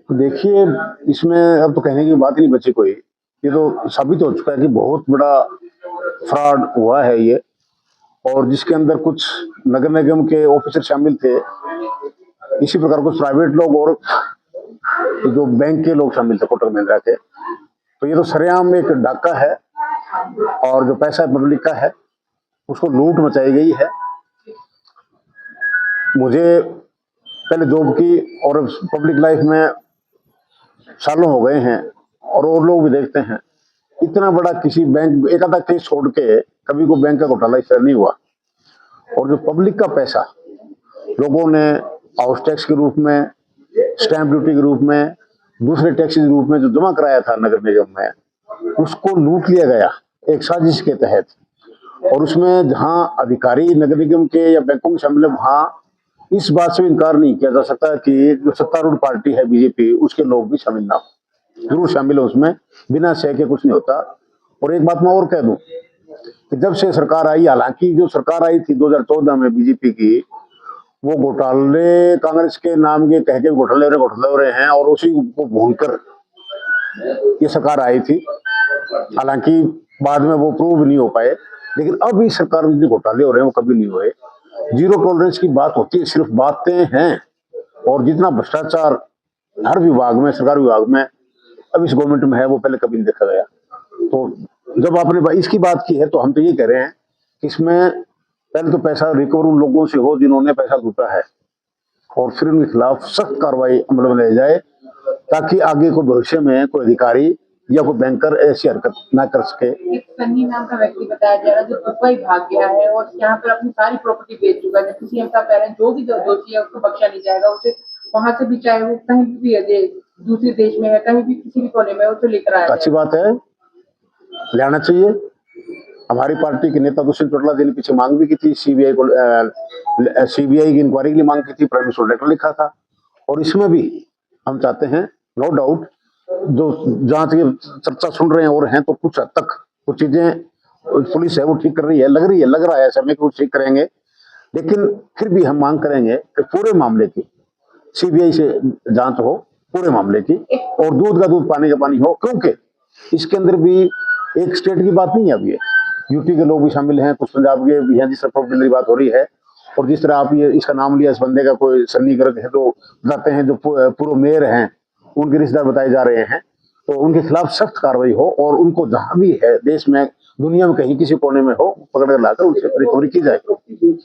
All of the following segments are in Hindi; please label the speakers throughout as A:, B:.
A: तो देखिए, इसमें अब तो कहने की बात ही नहीं बची कोई। ये तो साबित हो चुका है कि बहुत बड़ा फ्रॉड हुआ है ये। और जिसके अंदर कुछ नगर निगम के ऑफिसर शामिल थे, इसी प्रकार कुछ प्राइवेट लोग और जो बैंक के लोग शामिल थे कोटक महिंद्रा के। तो ये तो सरेआम एक डाका है, और जो पैसा पब्लिक का है उसको लूट मचाई गई है। मुझे पहले जॉब की और पब्लिक लाइफ में सालों हो गए हैं, और लोग भी देखते हैं, इतना बड़ा किसी बैंक एक आधा केस छोड़ के कभी को बैंक का घोटाला इस तरह नहीं हुआ। और जो पब्लिक का पैसा लोगों ने हाउस टैक्स के रूप में, स्टैंप ड्यूटी के रूप में, दूसरे टैक्स के रूप में जो जमा कराया था नगर निगम में, उसको लूट लिया गया एक साजिश के तहत। और उसमें जहां अधिकारी नगर निगम के या बैंकों के शामिल है, वहां इस बात से इनकार नहीं किया जा सकता कि जो सत्तारूढ़ पार्टी है बीजेपी, उसके लोग भी शामिल ना हो। जरूर शामिल है उसमें, बिना सह के कुछ नहीं होता। और एक बात मैं और कह दूं कि जब से सरकार आई, हालांकि जो सरकार आई थी 2014 में बीजेपी की, वो घोटाले कांग्रेस के नाम के कह के घोटाले हो रहे हैं, और उसी को भूनकर ये सरकार आई थी। हालांकि बाद में वो प्रूव नहीं हो पाए, लेकिन अब इस सरकार में जो घोटाले हो रहे हैं वो कभी नहीं हुए। जीरो टॉलरेंस की बात होती है, सिर्फ बातें हैं। और जितना भ्रष्टाचार हर विभाग में, सरकारी विभाग में अब इस गवर्नमेंट में है, वो पहले कभी नहीं देखा गया। तो जब आपने इसकी बात की है, तो हम तो ये कह रहे हैं कि इसमें पहले तो पैसा रिकवर उन लोगों से हो जिन्होंने पैसा लूटा है, और फिर उनके खिलाफ सख्त कार्रवाई अमल में ले जाए, ताकि आगे को भविष्य में कोई अधिकारी या कोई बैंकर ऐसी हरकत ना कर सके।
B: एक सन्नी नाम का व्यक्ति बताया जा रहा है जो दुबई भाग गया है और यहाँ पर अपनी सारी प्रॉपर्टी बेच चुका है। सीएम का कह रहे हैं जो भी दोषी है उसको बख्शा नहीं जाएगा, उसे वहां से भी, चाहे वो कहीं भी है, दूसरे देश में है, कहीं भी किसी भी कोने में, उसे लेकर आया।
A: अच्छी बात है, लेना चाहिए। हमारी पार्टी के नेता दुष्यंत चौटाला जी ने पीछे मांग भी की थी, सीबीआई की इंक्वायरी के लिए मांग की थी, प्राइम मिनिस्टर लेटर लिखा था। और इसमें भी हम चाहते हैं, नो डाउट, जो जांच की चर्चा सुन रहे हैं और हैं, तो कुछ हद तक कुछ चीजें पुलिस है वो ठीक कर रही है, लग रहा है समय को ठीक करेंगे। लेकिन फिर भी हम मांग करेंगे कि पूरे मामले की सीबीआई से जांच हो, पूरे मामले की, और दूध का दूध पानी का पानी हो। क्योंकि इसके अंदर भी एक स्टेट की बात नहीं है, अभी यूपी के लोग भी शामिल हैं, कुछ पंजाब के भी हैं, जिस तरह प्रॉपर्टी की बात हो रही है। और जिस तरह आप ये इसका नाम लिया, इस बंदे का कोई सन्नी गर्ग है, तो बताते हैं जो पूर्व मेयर हैं उनके रिश्तेदार बताए जा रहे हैं। तो उनके खिलाफ सख्त कार्रवाई हो, और उनको जहां भी है देश में, दुनिया में कहीं किसी कोने में हो, पकड़ कर लाकर उनसे रिकवरी की जाए।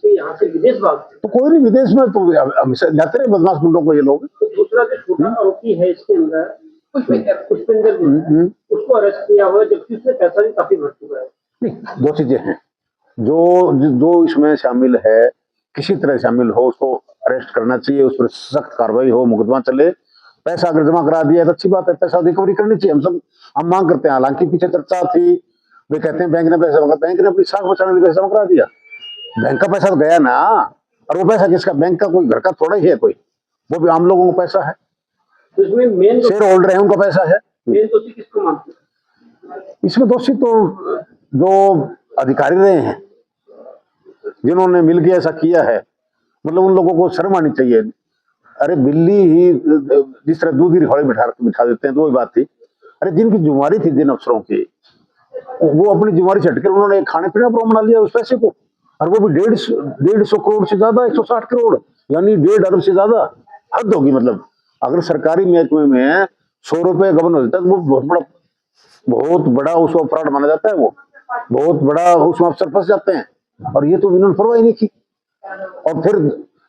C: यहाँ से विदेश भाग
A: तो कोई नहीं, विदेश में तो हमेशा जाते रहे बदमाश गुंडों को ये लोग।
C: तो दूसरा जो छोटा आरोपी है इसके अंदर पुष्पेंद्र जी, उसको अरेस्ट किया हुआ है, जबकि उसने पैसा भी काफी भर चुका है।
A: नहीं, दो चीजें हैं। जो इसमें शामिल है, किसी तरह शामिल हो, उसको अरेस्ट करना चाहिए, उस पर सख्त कार्रवाई हो, मुकदमा चले। पैसा अगर जमा करा दिया तो अच्छी बात है, पैसा रिकवरी करनी चाहिए, हम मांग करते हैं। हालांकि पीछे चर्चा थी, वे कहते हैं बैंक ने पैसा जमा, बैंक ने अपनी साख बचाने के लिए पैसा जमा करा दिया। बैंक का पैसा तो गया ना, और वो पैसा किसका? बैंक का, कोई घर का थोड़ा ही है कोई, वो भी आम लोगों का पैसा है,
C: तो इसमें मेन
A: शेयर होल्डर है, उनका पैसा है।
C: मेन दोषी किसको मानते हैं?
A: इसमें दोषी तो जो अधिकारी रहे हैं, जिन्होंने मिलकर ऐसा किया है, मतलब उन लोगों को शर्म आनी चाहिए। अरे बिल्ली ही जिस तरह दूध की रिखौड़ी बिठा देते हैं, तो वही बात थी। अरे जिनकी जिम्मेवारी थी जिन अफसरों की, वो अपनी जिम्मेवारी से हटकर उन्होंने खाने पीने का बना लिया उस पैसे को, और वो भी 150 करोड़ से ज्यादा, 160 करोड़, यानी 1.5 अरब से ज्यादा। हद होगी। मतलब अगर सरकारी महकमे में 100 रुपए गबन हो जाता है, तो वो बहुत बड़ा उसको अपराध माना जाता है, वो बहुत बड़ा उसमें अफसर फंस जाते हैं। और ये तो इन्होंने परवाह नहीं की। और फिर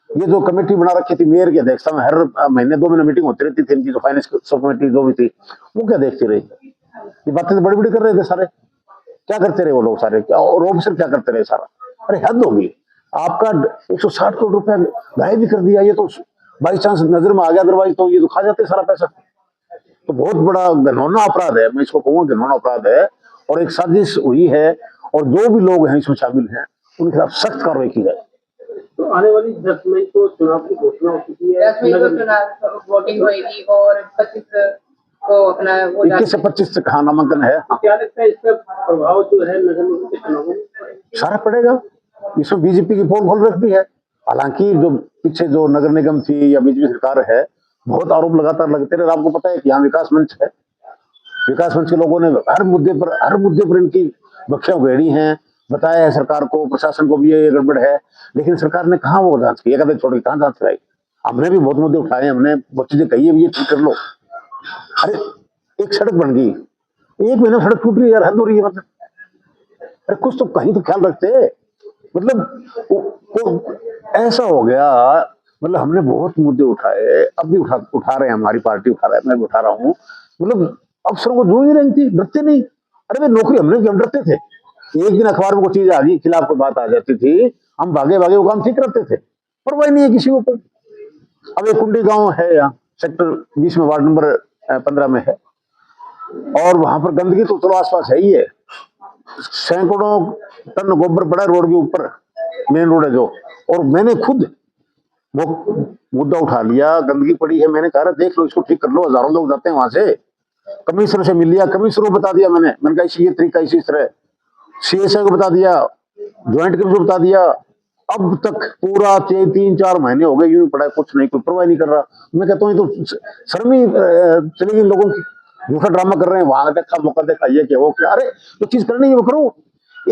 A: ये जो कमेटी बना रखी थी मेयर की अध्यक्षता में, हर महीने 2 महीने मीटिंग होती रहती थी इनकी, जो फाइनेंस सब कमेटी जो भी थी, वो क्या देखती रही? ये बातें तो बड़ी बड़ी कर रहे थे सारे। क्या करते रहे वो लोग सारे, क्या और ऑफिसर क्या करते रहे सारा? अरे हद होगी। आपका 160 करोड़ रुपया गायब भी कर दिया, ये तो बाई चांस नजर में आ गया, अदरवाइज तो ये तो खा जाते सारा पैसा। तो बहुत बड़ा घिनौना अपराध है, मैं इसको कहूँगा घिनौना अपराध है, और एक साजिश हुई है। और जो भी लोग हैं इसमें शामिल हैं, उनके खिलाफ सख्त कार्रवाई की जाए।
C: तो आने वाली 10 मई को चुनाव की घोषणा हो चुकी है,
B: 10 मई को चुनाव वोटिंग होगी, और 25 को अपना
A: 21 से 25 तक नामांकन है।
C: क्या लगता है इसका प्रभाव जो है नगर निगम के चुनाव में
A: सारा पड़ेगा। इसमें बीजेपी की पोल खोल रखती है। हालांकि जो पीछे जो नगर निगम थी या बीजेपी सरकार है, बहुत आरोप लगातार लगते रहे। आपको पता है कि यहाँ विकास मंच है, विकास मंच के लोगों ने हर मुद्दे पर इनकी बखियां उधेड़ी हैं, बताया है सरकार को, प्रशासन को भी ये गड़बड़ है, लेकिन सरकार ने कहाँ वो जांच की, एक आधे छोड़ के कहाँ जांच कराई। हमने भी बहुत मुद्दे उठाए, हमने बहुत चीजें कही है, ये ठीक कर लो। अरे एक सड़क बन गई, 1 महीने में सड़क टूट रही है यार, हद हो रही है। मतलब अरे कुछ तो कहीं तो ख्याल रखते। मतलब ऐसा हो गया। मतलब हमने बहुत मुद्दे उठाए, अब भी उठा रहे हैं, हमारी पार्टी उठा रहा है, मैं भी उठा रहा हूँ। मतलब अफसरों को जो ही नहीं थी, डरते नहीं। अरे भाई नौकरी हमने भी, हम डरते थे। एक दिन अखबार में कोई चीज आ गई, खिलाफ कोई बात आ जाती थी, हम भागे भागे वो काम ठीक करते थे, परवाह नहीं है किसी को। अब एक कुंडी गांव है यहाँ सेक्टर 20 में, वार्ड नंबर 15 में है, और वहां पर गंदगी तो चलो आसपास है ही है, सैकड़ों टन गोबर पड़ा रोड के ऊपर, मेन रोड है जो। और मैंने खुद वो मुद्दा उठा लिया, गंदगी पड़ी है, मैंने कहा देख लो, इसको ठीक कर लो। हजारों लोग जाते हैं वहां से, कमिश्नर से मिल लिया, कमिश्नर को बता दिया मैंने कहा ये तरीका इसी तरह, CSI को बता दिया, ज्वाइंट कमिश्नर को बता दिया। अब तक पूरा 3-4 महीने हो गए यूं पड़ा, कुछ नहीं, कोई परवाह नहीं कर रहा। मैं कहता हूँ ये तो शर्म ही चलेगी इन लोगों की, झूठा ड्रामा कर रहे हैं, वहां देखा मौका देखा, ये क्या वो क्या। अरे जो चीज करनी है वो करो।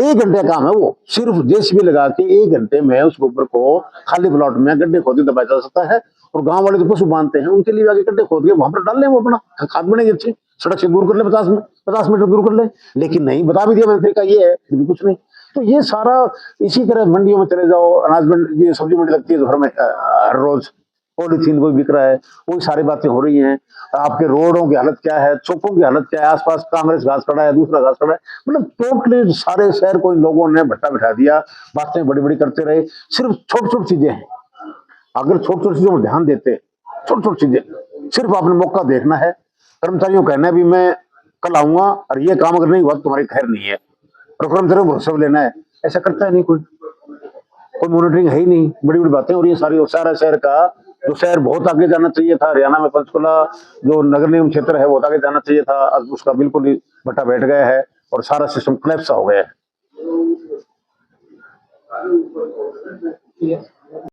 A: 1 घंटे काम है वो, सिर्फ JCB लगा के 1 घंटे में उस गोबर को खाली प्लॉट में गड्ढे खोद के दबाया जा सकता है। और गांव वाले जो पशु बांधते हैं उनके लिए आगे गड्ढे खोद के वहां पर डाल लें, वो अपना खाद बनेगी अच्छी, सड़क से दूर कर ले, 50 मीटर दूर कर ले। लेकिन नहीं, बता भी दिया मैंने तरीका ये है, फिर भी कुछ नहीं। तो ये सारा इसी तरह मंडियों में चले जाओ, अनाज मंडी, ये सब्जी मंडी लगती है घर में, हर रोज पॉलीथीन कोई बिक रहा है, वही सारी बातें हो रही हैं। आपके रोडों की हालत क्या है, चौकों की हालत क्या है, आसपास कांग्रेस घास खड़ा है, दूसरा घास खड़ा है। मतलब टोटली सारे शहर को इन लोगों ने भट्टा बिठा दिया, बातें बड़ी बड़ी करते रहे। सिर्फ छोटी छोटी चीजें हैं, अगर छोटी छोटी चीजों पर ध्यान देते, छोटी छोटी चीजें, सिर्फ आपने मौका देखना है। कर्मचारियों कहना है भी मैं कल आऊंगा और ये काम अगर नहीं हुआ तो तुम्हारी खैर नहीं है, और कर्मचारियों को भरोसा लेना है, ऐसा करता है नहीं कोई मॉनिटरिंग है ही नहीं। बड़ी बड़ी बातें हो रही है सारी। और सारा शहर का, जो शहर बहुत आगे जाना चाहिए था, हरियाणा में पंचकुला जो नगर निगम क्षेत्र है, बहुत आगे जाना चाहिए था, आज उसका बिल्कुल ही भट्टा बैठ गया है और सारा सिस्टम क्लैप्स हो गया है।